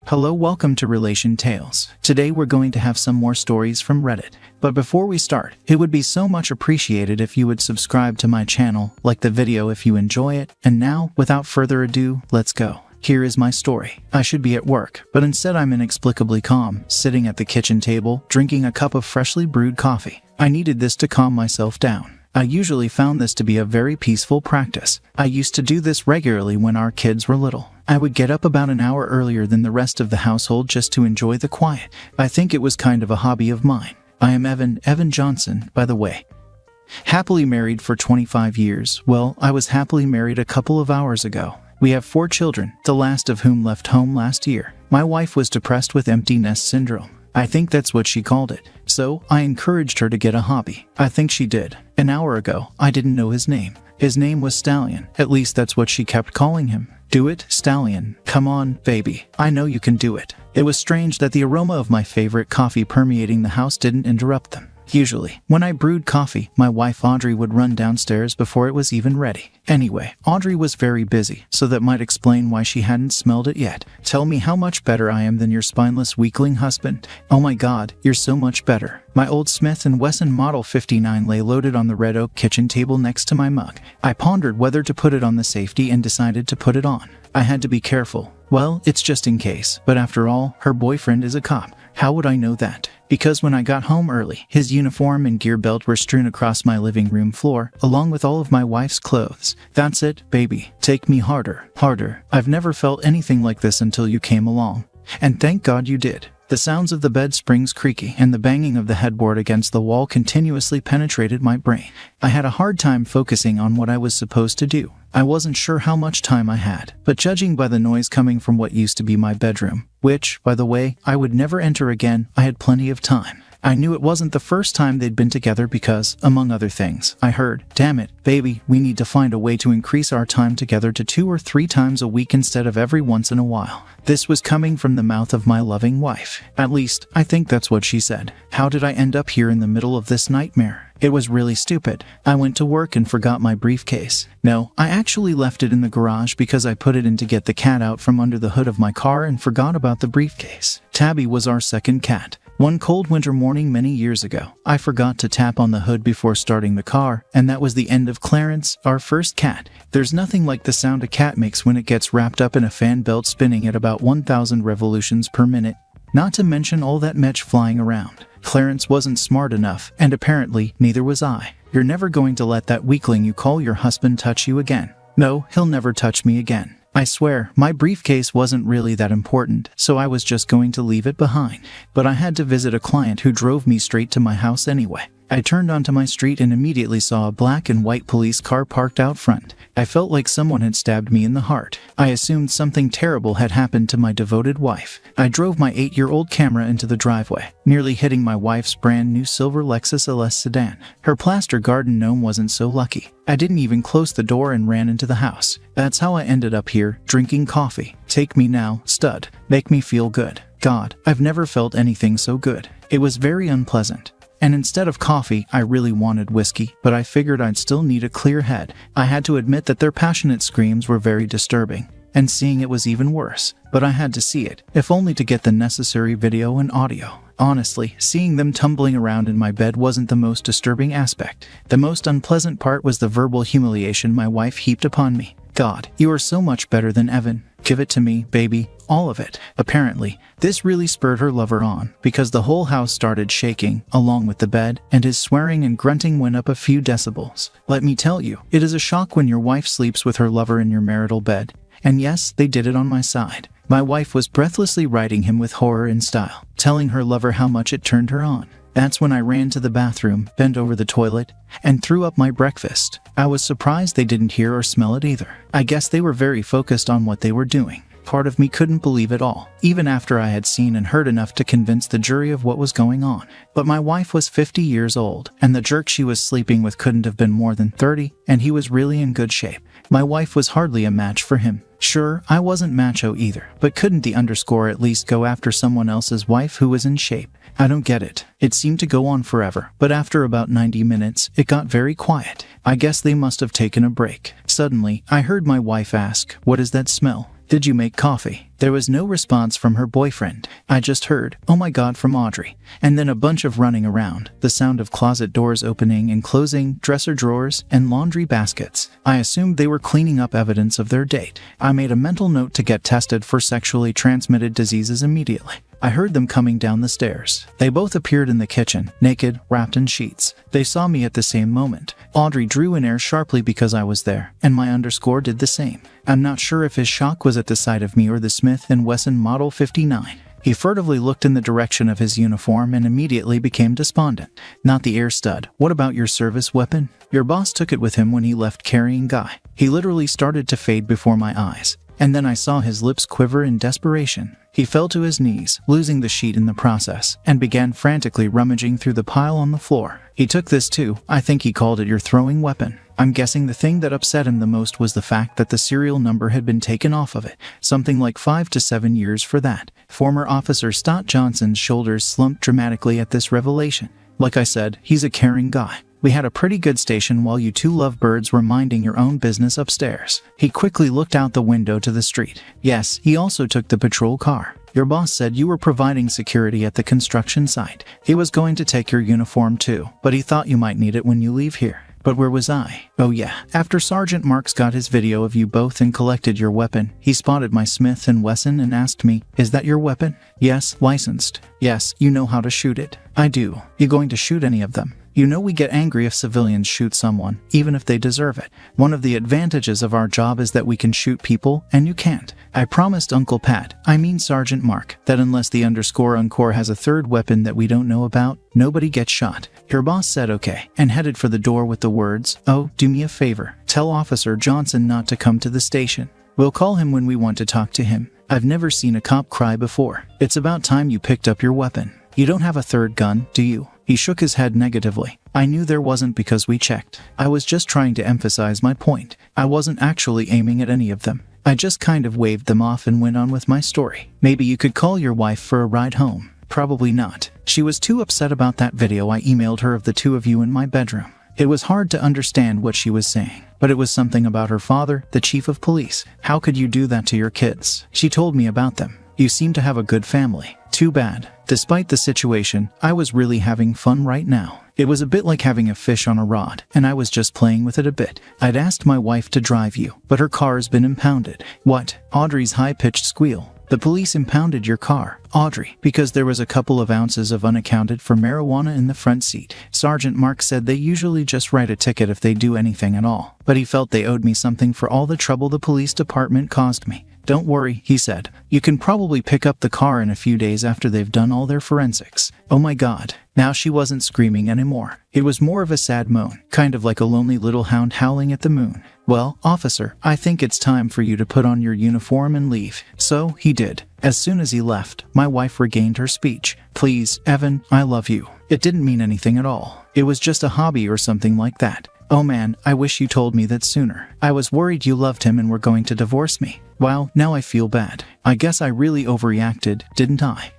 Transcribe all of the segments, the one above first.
Hello, welcome to Relation Tales. Today we're going to have some more stories from Reddit. But before we start, it would be so much appreciated if you would subscribe to my channel, like the video if you enjoy it, and now, without further ado, let's go. Here is my story. I should be at work, but instead I'm inexplicably calm, sitting at the kitchen table, drinking a cup of freshly brewed coffee. I needed this to calm myself down. I usually found this to be a very peaceful practice. I used to do this regularly when our kids were little. I would get up about an hour earlier than the rest of the household just to enjoy the quiet. I think it was kind of a hobby of mine. I am Evan Johnson, by the way. Happily married for 25 years. Well, I was happily married a couple of hours ago. We have 4 children, the last of whom left home last year. My wife was depressed with empty nest syndrome. I think that's what she called it. So, I encouraged her to get a hobby. I think she did. An hour ago, I didn't know his name. His name was Stallion. At least that's what she kept calling him. Do it, Stallion. Come on, baby. I know you can do it. It was strange that the aroma of my favorite coffee permeating the house didn't interrupt them. Usually, when I brewed coffee, my wife Audrey would run downstairs before it was even ready. Anyway, Audrey was very busy, so that might explain why she hadn't smelled it yet. Tell me how much better I am than your spineless weakling husband. Oh my god, you're so much better. My old Smith & Wesson Model 59 lay loaded on the red oak kitchen table next to my mug. I pondered whether to put it on the safety and decided to put it on. I had to be careful. Well, it's just in case, but after all, her boyfriend is a cop. How would I know that? Because when I got home early, his uniform and gear belt were strewn across my living room floor, along with all of my wife's clothes. That's it, baby. Take me harder, harder. I've never felt anything like this until you came along. And thank God you did. The sounds of the bed springs creaking and the banging of the headboard against the wall continuously penetrated my brain. I had a hard time focusing on what I was supposed to do. I wasn't sure how much time I had, but judging by the noise coming from what used to be my bedroom, which, by the way, I would never enter again, I had plenty of time. I knew it wasn't the first time they'd been together because, among other things, I heard, "Damn it, baby, we need to find a way to increase our time together to 2 or 3 times a week instead of every once in a while." This was coming from the mouth of my loving wife. At least, I think that's what she said. How did I end up here in the middle of this nightmare? It was really stupid. I went to work and forgot my briefcase. No, I actually left it in the garage because I put it in to get the cat out from under the hood of my car and forgot about the briefcase. Tabby was our second cat. One cold winter morning many years ago, I forgot to tap on the hood before starting the car, and that was the end of Clarence, our first cat. There's nothing like the sound a cat makes when it gets wrapped up in a fan belt spinning at about 1,000 revolutions per minute. Not to mention all that metch flying around. Clarence wasn't smart enough, and apparently, neither was I. You're never going to let that weakling you call your husband touch you again. No, he'll never touch me again. I swear, my briefcase wasn't really that important, so I was just going to leave it behind. But I had to visit a client who drove me straight to my house anyway. I turned onto my street and immediately saw a black and white police car parked out front. I felt like someone had stabbed me in the heart. I assumed something terrible had happened to my devoted wife. I drove my 8-year-old camera into the driveway, nearly hitting my wife's brand new silver Lexus LS sedan. Her plaster garden gnome wasn't so lucky. I didn't even close the door and ran into the house. That's how I ended up here, drinking coffee. Take me now, stud. Make me feel good. God, I've never felt anything so good. It was very unpleasant. And instead of coffee, I really wanted whiskey, but I figured I'd still need a clear head. I had to admit that their passionate screams were very disturbing, and seeing it was even worse. But I had to see it, if only to get the necessary video and audio. Honestly, seeing them tumbling around in my bed wasn't the most disturbing aspect. The most unpleasant part was the verbal humiliation my wife heaped upon me. God, you are so much better than Evan. Give it to me, baby. All of it. Apparently, this really spurred her lover on, because the whole house started shaking, along with the bed, and his swearing and grunting went up a few decibels. Let me tell you, it is a shock when your wife sleeps with her lover in your marital bed. And yes, they did it on my side. My wife was breathlessly riding him with horror in style, telling her lover how much it turned her on. That's when I ran to the bathroom, bent over the toilet, and threw up my breakfast. I was surprised they didn't hear or smell it either. I guess they were very focused on what they were doing. Part of me couldn't believe it all, even after I had seen and heard enough to convince the jury of what was going on. But my wife was 50 years old, and the jerk she was sleeping with couldn't have been more than 30, and he was really in good shape. My wife was hardly a match for him. Sure, I wasn't macho either, but couldn't the underscore at least go after someone else's wife who was in shape? I don't get it. It seemed to go on forever, but after about 90 minutes, it got very quiet. I guess they must have taken a break. Suddenly, I heard my wife ask, "What is that smell? Did you make coffee?" There was no response from her boyfriend. I just heard, "Oh my God," from Audrey. And then a bunch of running around, the sound of closet doors opening and closing, dresser drawers, and laundry baskets. I assumed they were cleaning up evidence of their date. I made a mental note to get tested for sexually transmitted diseases immediately. I heard them coming down the stairs. They both appeared in the kitchen, naked, wrapped in sheets. They saw me at the same moment. Audrey drew in air sharply because I was there, and my underscore did the same. I'm not sure if his shock was at the sight of me or the Smith & Wesson Model 59. He furtively looked in the direction of his uniform and immediately became despondent. "Not the air stud. What about your service weapon? Your boss took it with him when he left carrying Guy." He literally started to fade before my eyes. And then I saw his lips quiver in desperation. He fell to his knees, losing the sheet in the process, and began frantically rummaging through the pile on the floor. "He took this too. I think he called it your throwing weapon." I'm guessing the thing that upset him the most was the fact that the serial number had been taken off of it. Something like 5 to 7 years for that. Former Officer Stott Johnson's shoulders slumped dramatically at this revelation. Like I said, he's a caring guy. We had a pretty good station while you two lovebirds were minding your own business upstairs. He quickly looked out the window to the street. Yes, he also took the patrol car. Your boss said you were providing security at the construction site. He was going to take your uniform too, but he thought you might need it when you leave here. But where was I? Oh yeah, after Sergeant Marks got his video of you both and collected your weapon, he spotted my Smith & Wesson and asked me, "Is that your weapon?" "Yes, licensed." "Yes, you know how to shoot it." "I do." "You going to shoot any of them?" "You know we get angry if civilians shoot someone, even if they deserve it. One of the advantages of our job is that we can shoot people, and you can't." I promised Uncle Pat, Sergeant Mark, that unless the _ has a third weapon that we don't know about, nobody gets shot. Your boss said okay, and headed for the door with the words, "Oh, do me a favor. Tell Officer Johnson not to come to the station. We'll call him when we want to talk to him." I've never seen a cop cry before. It's about time you picked up your weapon. You don't have a third gun, do you? He shook his head negatively. I knew there wasn't because we checked. I was just trying to emphasize my point. I wasn't actually aiming at any of them. I just kind of waved them off and went on with my story. Maybe you could call your wife for a ride home. Probably not. She was too upset about that video I emailed her of the two of you in my bedroom. It was hard to understand what she was saying, but it was something about her father, the chief of police. How could you do that to your kids? She told me about them. You seem to have a good family. Too bad. Despite the situation, I was really having fun right now. It was a bit like having a fish on a rod, and I was just playing with it a bit. I'd asked my wife to drive you, but her car's been impounded. What? Audrey's high-pitched squeal. The police impounded your car, Audrey, because there was a couple of ounces of unaccounted for marijuana in the front seat. Sergeant Mark said they usually just write a ticket if they do anything at all, but he felt they owed me something for all the trouble the police department caused me. "Don't worry," he said. "You can probably pick up the car in a few days after they've done all their forensics." Oh my God. Now she wasn't screaming anymore. It was more of a sad moan, kind of like a lonely little hound howling at the moon. "Well, officer, I think it's time for you to put on your uniform and leave." So he did. As soon as he left, my wife regained her speech. "Please, Evan, I love you. It didn't mean anything at all. It was just a hobby or something like that. Oh man, I wish you told me that sooner. I was worried you loved him and were going to divorce me. Wow, now I feel bad. I guess I really overreacted, didn't I?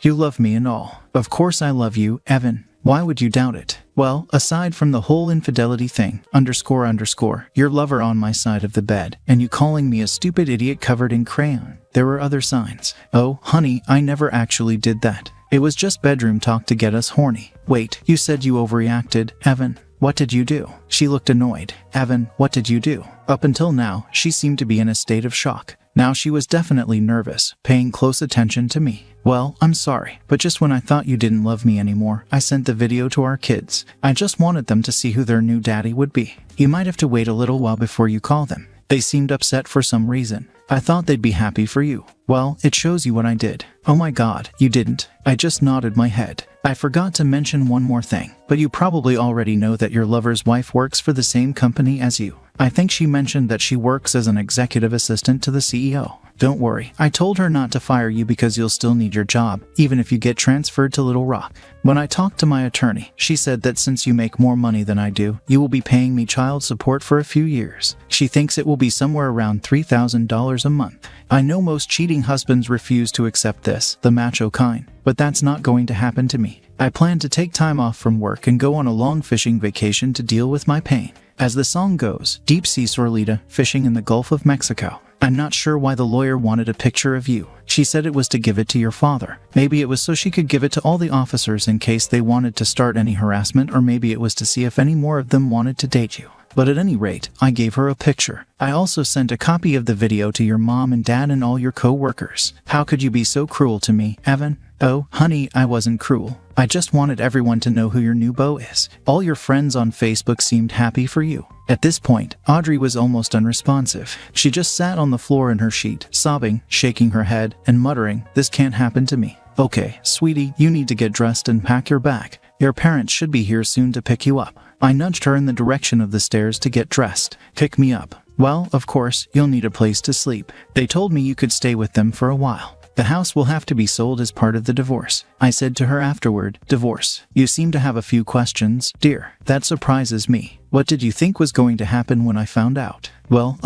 You love me and all. Of course I love you, Evan. Why would you doubt it? Well, aside from the whole infidelity thing, _ your lover on my side of the bed, and you calling me a stupid idiot covered in crayon, there were other signs. Oh, honey, I never actually did that. It was just bedroom talk to get us horny. Wait, you said you overreacted, Evan. What did you do? She looked annoyed. Evan, what did you do? Up until now, she seemed to be in a state of shock. Now she was definitely nervous, paying close attention to me. Well, I'm sorry, but just when I thought you didn't love me anymore, I sent the video to our kids. I just wanted them to see who their new daddy would be. You might have to wait a little while before you call them. They seemed upset for some reason. I thought they'd be happy for you. Well, it shows you what I did. Oh my God, you didn't. I just nodded my head. I forgot to mention one more thing, but you probably already know that your lover's wife works for the same company as you. I think she mentioned that she works as an executive assistant to the CEO. Don't worry, I told her not to fire you because you'll still need your job, even if you get transferred to Little Rock. When I talked to my attorney, she said that since you make more money than I do, you will be paying me child support for a few years. She thinks it will be somewhere around $3,000 a month. I know most cheating husbands refuse to accept this, the macho kind, but that's not going to happen to me. I plan to take time off from work and go on a long fishing vacation to deal with my pain. As the song goes, deep sea sorlita, fishing in the Gulf of Mexico. I'm not sure why the lawyer wanted a picture of you. She said it was to give it to your father. Maybe it was so she could give it to all the officers in case they wanted to start any harassment, or maybe it was to see if any more of them wanted to date you. But at any rate, I gave her a picture. I also sent a copy of the video to your mom and dad and all your co-workers. How could you be so cruel to me, Evan? Oh, honey, I wasn't cruel. I just wanted everyone to know who your new beau is. All your friends on Facebook seemed happy for you. At this point, Audrey was almost unresponsive. She just sat on the floor in her sheet, sobbing, shaking her head, and muttering, "This can't happen to me." Okay, sweetie, you need to get dressed and pack your bag. Your parents should be here soon to pick you up. I nudged her in the direction of the stairs to get dressed. Pick me up. Well, of course, you'll need a place to sleep. They told me you could stay with them for a while. The house will have to be sold as part of the divorce. I said to her afterward, "Divorce? You seem to have a few questions, dear. That surprises me. What did you think was going to happen when I found out?" Well,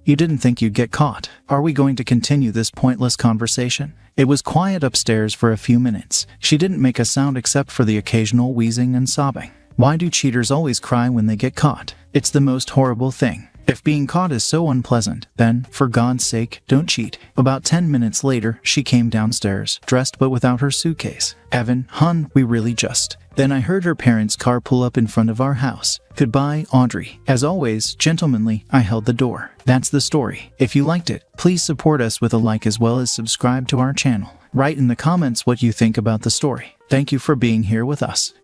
you didn't think you'd get caught. Are we going to continue this pointless conversation? It was quiet upstairs for a few minutes. She didn't make a sound except for the occasional wheezing and sobbing. Why do cheaters always cry when they get caught? It's the most horrible thing. If being caught is so unpleasant, then, for God's sake, don't cheat. About 10 minutes later, she came downstairs, dressed but without her suitcase. Evan, hun, we really just... Then I heard her parents' car pull up in front of our house. Goodbye, Audrey. As always, gentlemanly, I held the door. That's the story. If you liked it, please support us with a like as well as subscribe to our channel. Write in the comments what you think about the story. Thank you for being here with us.